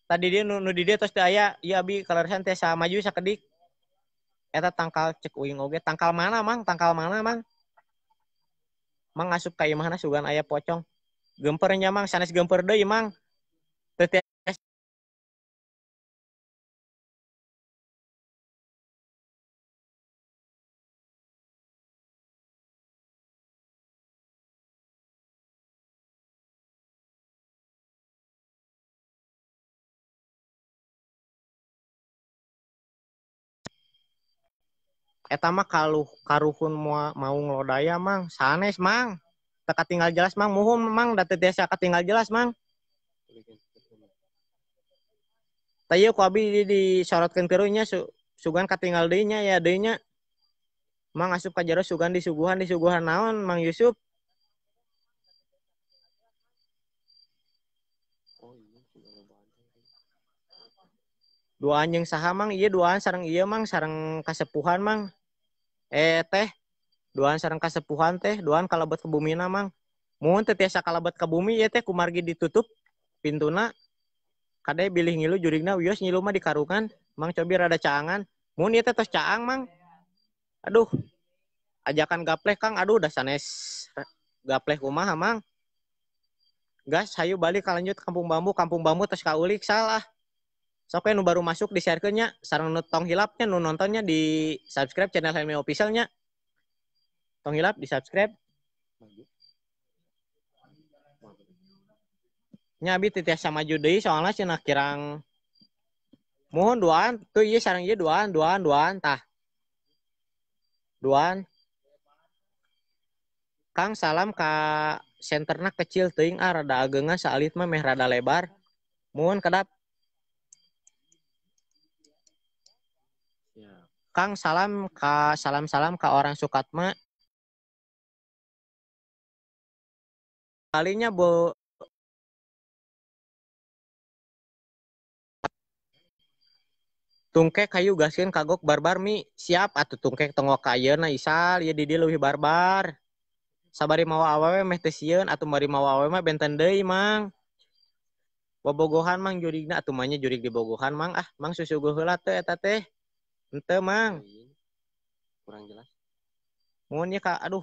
tadi dia nu di dia tos teh aya ieu abi kaleresan teh sa maju sakedik eta tangkal cek uing oge tangkal mana mang mang asup ka imahna sugan aya pocong gempernya mang sanes gemper deui mang teu eta mah karuhun mau ngelodaya mang sanes mang teka tinggal jelas mang muhun mang da teu tiasa katinggal jelas mang teu ku abi disorotkeun keureunnya sugan katinggal deui nya ya deui nya mang asup ka jero sugan disuguhan naon Mang Yusuf duaan jeung saha mang ieu duaan sareng ieu mang sareng kasepuhan mang teh duaan sareng kasepuhan teh duaan kalebet ke bumina mang mun teu tiasa kalebet ke bumi ieu teh kumargi ditutup pintuna kade bilih ngilu jurigna wios ngilu mah dikarungan mang cobi rada caangan mun ieu teh tos caang mang aduh ajakan gapleh Kang aduh dah sanes gapleh kumaha mang gas hayu balik kalanjut kampung bambu tos kaulik salah sok nu baru masuk di sharekeun nya sareng nu tong hilapnya nu nontonnya di subscribe channel Helmi Official-nya tong hilap di subscribe nya abi teu tiasa maju deui soalna cenah kirang mohon duaan tuh ieu sareng ieu duaan tah duaan Kang salam ka senterna kecil teuing rada ageungan saalit mah meh rada lebar mohon kedap Kang salam ka orang Sukatma kalinya bo tungkek kayu gaskeun kagok barbar mi siap atuh tungkek tongok ka ayeuna isal ieu di dieu leuwih barbar sabari mawa awewe meh teu sieun atuh bari mawa awewe mah benten deui mang bobogohan mang jurigna atuh mah nya jurig di bogohan mang mang susuguh heula teh eta teh henteu mang kurang jelas mun nya ka aduh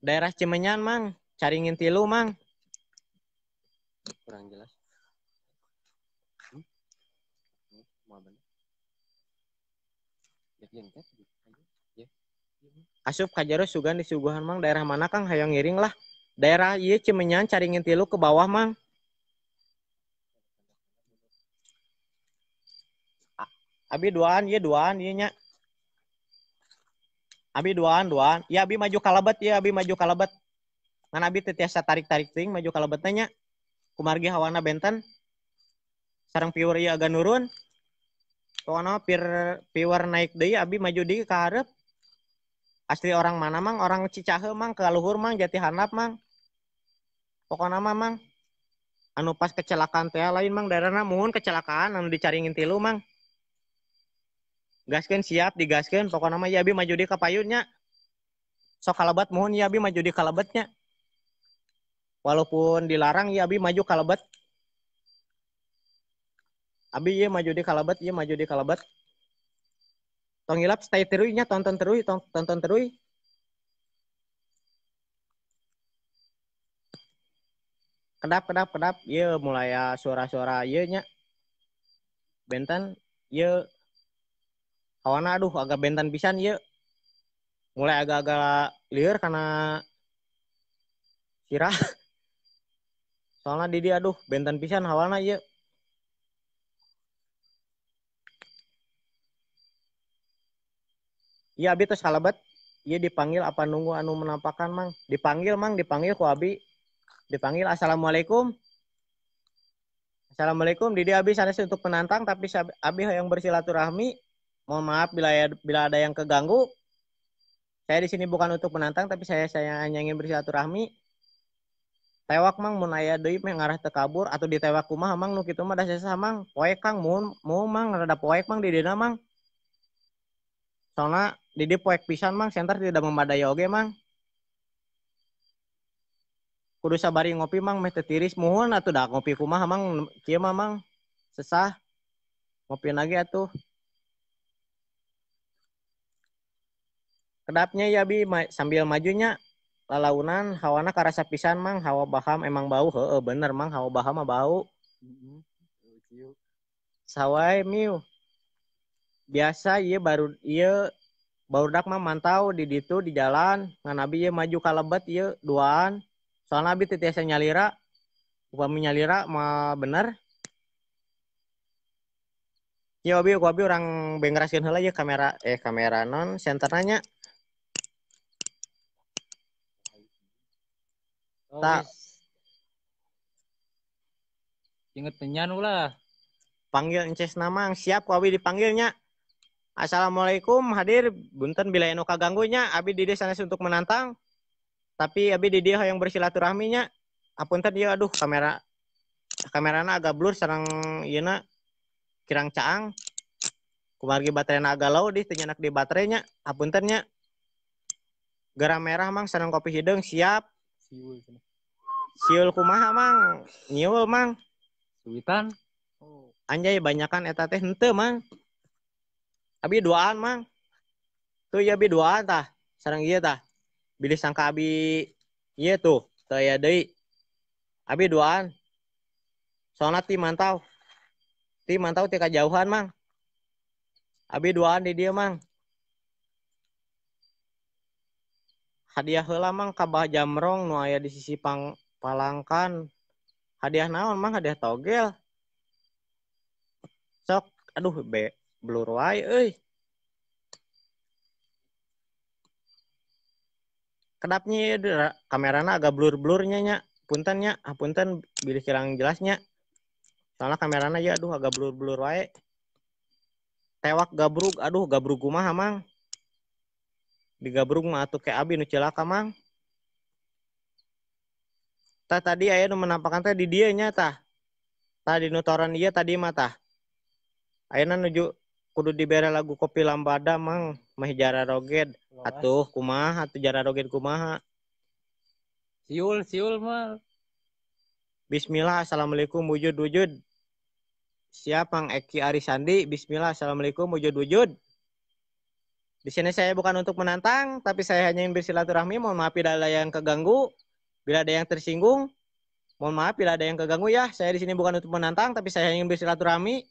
daerah Cimenyan mang Caringin Tilu mang kurang jelas asup kajero sugan disuguhan mang daerah mana Kang hayang ngiring lah daerah ieu Cimenyan Caringin Tilu ke bawah mang abi duaan ieu nya abi duaan ya abi maju kalebet ngan abi teu tiasa tarik teuing maju kalebetna nya kumargi hawana benten sareng pieur ieu agak nurun pokona pieur naik deui abi maju deui ka hareup asli orang mana mang orang Cicahe mang ke luhur mang Jati Handap mang pokona mah mang anu pas kecelakaan teh lain mang daerahna muhun kecelakaan anu dicaringin tilu mang gaskeun siap digaskeun pokona mah ya abi maju deui ka payunnya sok kalebet muhun ya abi maju di kalebetnya walaupun dilarang ya abi maju kalebet abi ieu maju di kalebet tong hilap stay teruy nya tonton teruy kedap ieu mulai suara-suara ieu nya benten ieu kawana aduh agak benten pisan ieu mulai agak-agak lieur karena sirah. Soalnya di dia aduh benten pisan hawana ieu. Iya abi teh salebet. Iya dipanggil apa nunggu anu menampakan mang? Dipanggil mang, dipanggil ku abi. Dipanggil assalamualaikum. Assalamualaikum Didi abi sanes untuk penantang tapi abi yang bersilaturahmi. Mohon maaf bila ada yang keganggu. Saya di sini bukan untuk menantang tapi saya hanya ingin bersilaturahmi. Tewak mang mun aya deui mah ngarah teu kabur atau ditewak kumaha mang nu kitu mah da sesah mang. Poek Kang mun mang rada poek mang di dina mang. Soalnya Didi poek pisan mang center tidak memadai oge mang. Kudu sabari ngopi mang meh teu tiris muhun atuh da ngopi kumaha mang kieu mah mang. Sesah ngopi lagi atuh. Kedapnya ya bi sambil majunya lalaunan hawana karasa pisan mang hawa baham emang bau heeh bener mang hawa baham mah bau. Sawai miu biasa ieu barudak mah mantau di ditu di jalan ngan abi ieu maju ka lebet ieu duaan soalna abi teu tiasa nyalira upami nyalira mah bener. Ieu abi urang bengraskeun heula ieu kamera non senterna nya. Tak inget penyan ulah. Panggil ences namang siap ku abi dipanggilnya. Assalamualaikum hadir bunten bila anu kaganggunya abi di dieu sanes untuk menantang. Tapi abi di dieu hoyong bersilaturahminya. Apunten ieu aduh kamerana agak blur sareng ieuna kirang caang. Kumargi baterainya agak low di tenyanak di baterainya. Apuntennya. Garam merah mang sareng kopi hideung siap. Siul kumaha mang? Nyiul mang. Suwitan. Anjay banyakan eta teh henteu mang. Abi duaan mang. Tuh ya abi duaan tah. Sareng ieu tah. Bilih sangka abi ieu tuh. Teu aya deui. Abi duaan. Soalna ti mantau. Ti mantau ti kajauhan mang. Abi duaan di dieu mang. Hadiah heula mang ka Bah Jamrong nu aya di sisi Palangkan. Hadiah naon mang? Hadiah togel. Sok aduh blur wae euy. Kedapnya kamerana agak blur-blurnya nya. Punten nya, apunten bilih kirang jelasnya. Soalnya kamerana ya aduh agak blur-blur wae. Tewak gabrug, aduh gabrug kumaha mang. Digabrug mah atuh ke abi nu cilaka mang. Tah tadi aya nu menampakan teh di dieu nya tah. Tah di nutoran ieu tadi mah tah. Ayeuna nuju kudu dibere lagu kopi lambada mang mah jara roged. Atuh kumaha atuh jara roged kumaha. Siul mah. Bismillah assalamualaikum wujud. Siap Mang Eki Arisandi. Bismillah assalamualaikum wujud. Di sini saya bukan untuk menantang, tapi saya hanya ingin bersilaturahmi. Mohon maaf bila ada yang keganggu, bila ada yang tersinggung. Mohon maaf bila ada yang keganggu ya. Saya di sini bukan untuk menantang, tapi saya ingin bersilaturahmi.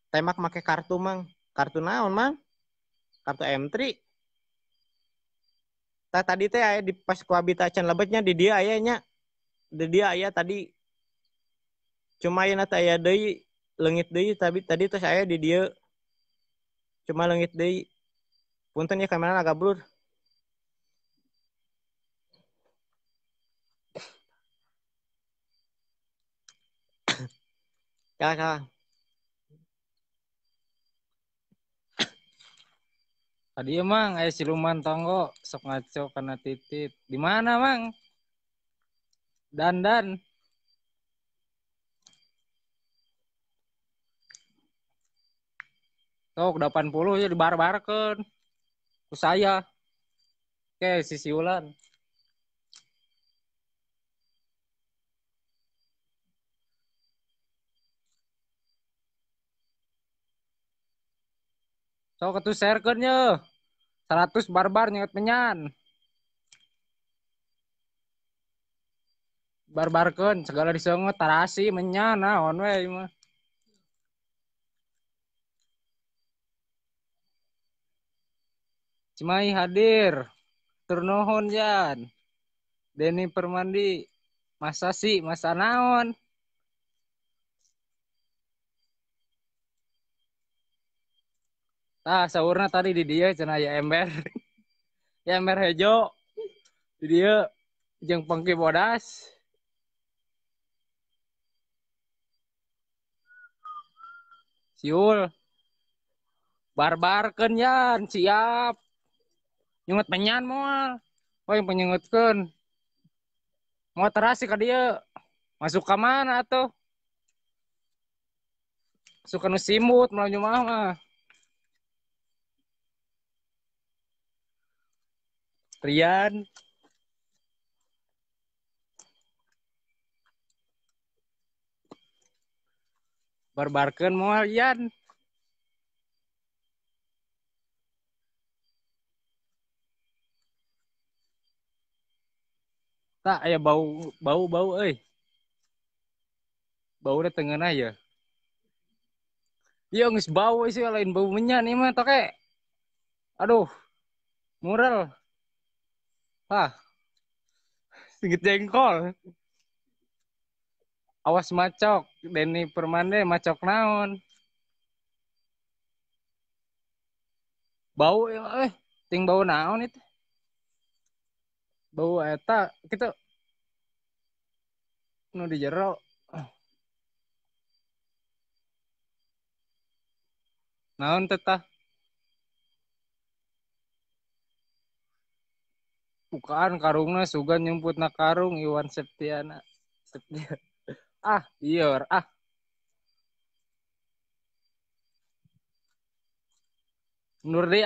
Temak make kartu mang. Kartu naon mang? Kartu M3. Tadi teh aya di pas ku abi tacan lebetnya di dia ayahnya. Di dia ayah tadi. Cuma aya teh aya deui leungit deui tadi teh saya di dia. Cuma leungit deui. Punten ya kamera agak blur. Kakak. Tadi emang siluman tonggo sok ngaco karena titit. Di mana mang? Dandan. Sok 80 ya dibar-barkeun. Ku saya. Oke, si siulan. Sok atuh sharekeun nya. 100 barbar nyeut menyan. Barbarkeun segala diseungeut tarasi menyan naon we mah. Cimai hadir. Tur nuhun Jan. Denny Permandi masa sih masa naon saurna tadi di dia cenah ya ember ya ember hejo di dia jeung Pengki Bodas siul barbarkeun yan siap nyungut menyan moal oh yang penyengutkeun mau terasi ka dia masuk ke mana tuh suka nu simut melalui mah Rian barbarkeun moal Rian tak aya bau bau bau euy bau na tengeuna ya ieu geus bau sih lain bau menyan ieu mah toke aduh mural sedikit jengkol awas macok Denny Permande macok naon bau ting bau naon itu bau eta gitu nu di jero naon tetah bukaan karungna sugan nyumputna karung Iwan Septiana iya Nur deh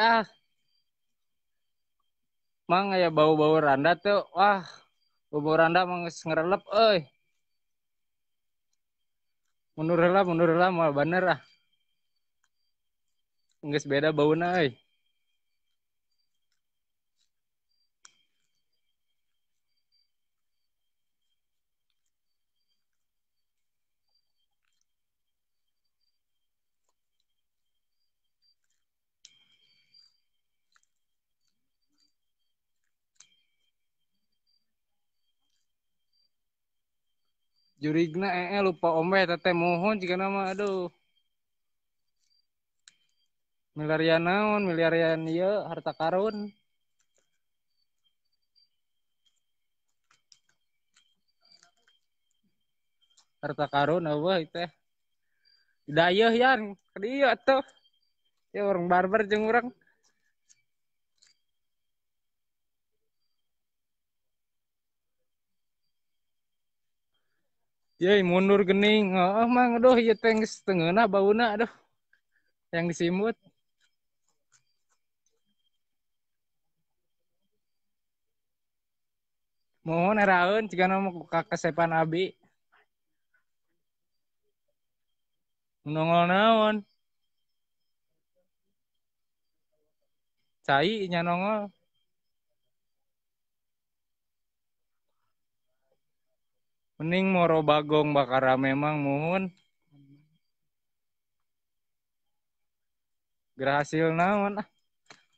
mang ya bau-bau randa tuh bau randa mang ngerelep mundur lah mau bener geus beda bauna jurigna lupa ombe tete mohon jika nama aduh milarian naon milarian ieu harta karun eueuh teh dayeuh yan ka dieu atuh ya orang barbar jeung urang Yey mundur gening mang aduh ieu teh geus tengeuna bauna aduh yang disimut mohon eraeun jika nama kakesepan abi nongol naon cai nya nongol mending moro bagong bakara memang mohon berhasil naon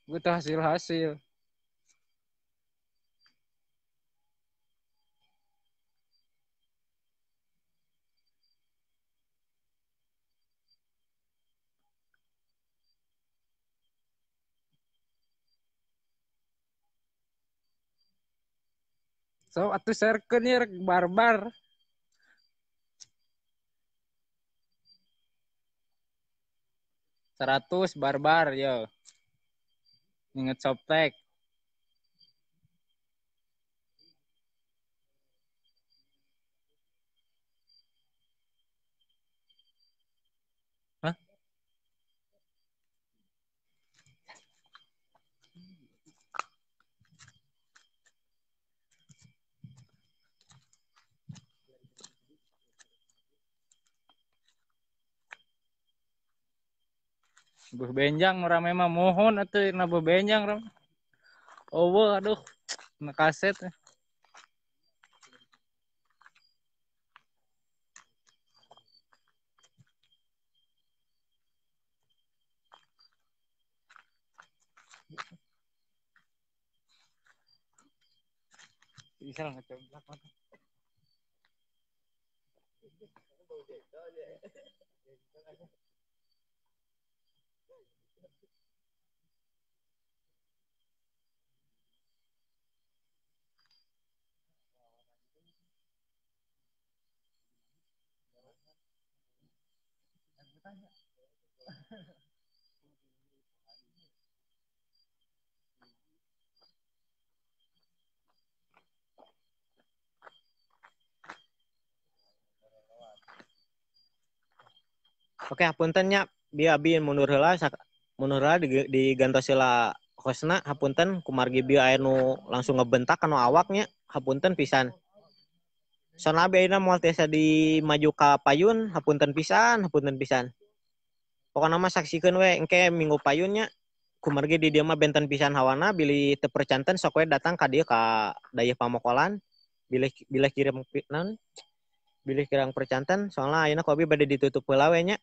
butuh hasil so atuh sharekeun ya rek barbar 100 barbar yo inget softtek hah beuh benjang rame mah mohon atuh na beuh benjang ram aduh na kaset Misal ngecoblak. Oke, hapuntennya bieu abi mundur heula digantos heula hostna hapunten kumargi bieu aya nu langsung ngebentak anu awaknya hapunten pisan. Soalna abi ayeuna moal tiasa dimaju ka payun hapunten pisan. Pokona mah saksikeun we engke minggu payunnya kumargi di dieu mah benten pisan hawana bilih teu percanten sok we datang ka dieu ka dayeuh pamokolan bilih kirim bilih kirang percanten soalna ayeuna ku abi bade ditutup heula we nya.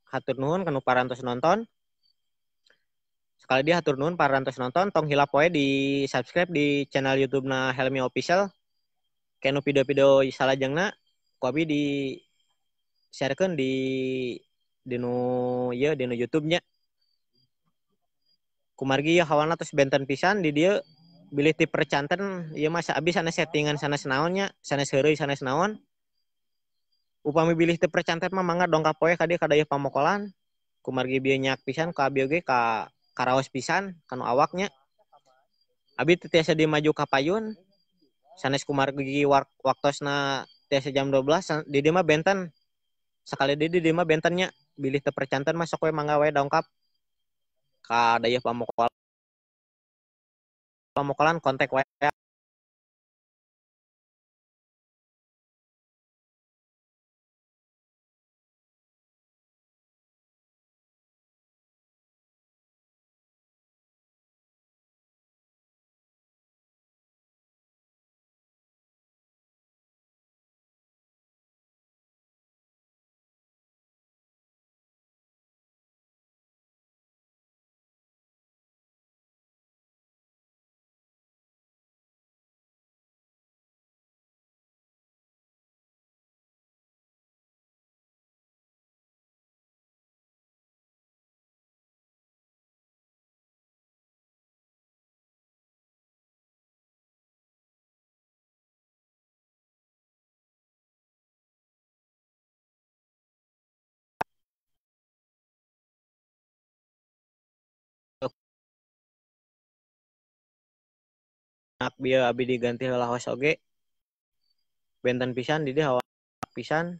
Hatur nuhun kanu parantos nonton. Sekali dia hatur nuhun parantos nonton tong hilap poe di subscribe di channel YouTube-na Helmi Official. Kenu video-video salajengna ku abi di sharekeun dinu YouTube-nya. Kumargi hawana tos benten pisan di dieu bilih ti percanten ieu mah abi sanes settingan sanes naonnya, sanes heureuy sanes naon. Upami bilih teu percanten mah mangga dongkap poe ka dieu ka dayeuh pamokolan. Kumargi bieu nyaak pisan ka abi oge ka karaos pisan kanu awaknya. Abi teu tiasa dimaju ka payun. Sanes kumargi waktosna tiasa jam 12 di dieu mah benten. Sakali di dieu mah bentennya bilih teu percanten mah sok we mangga we dongkap ka dayeuh pamokolan kontak we. Bieu abi diganti heula host oge benten pisan di dieu hawa pisan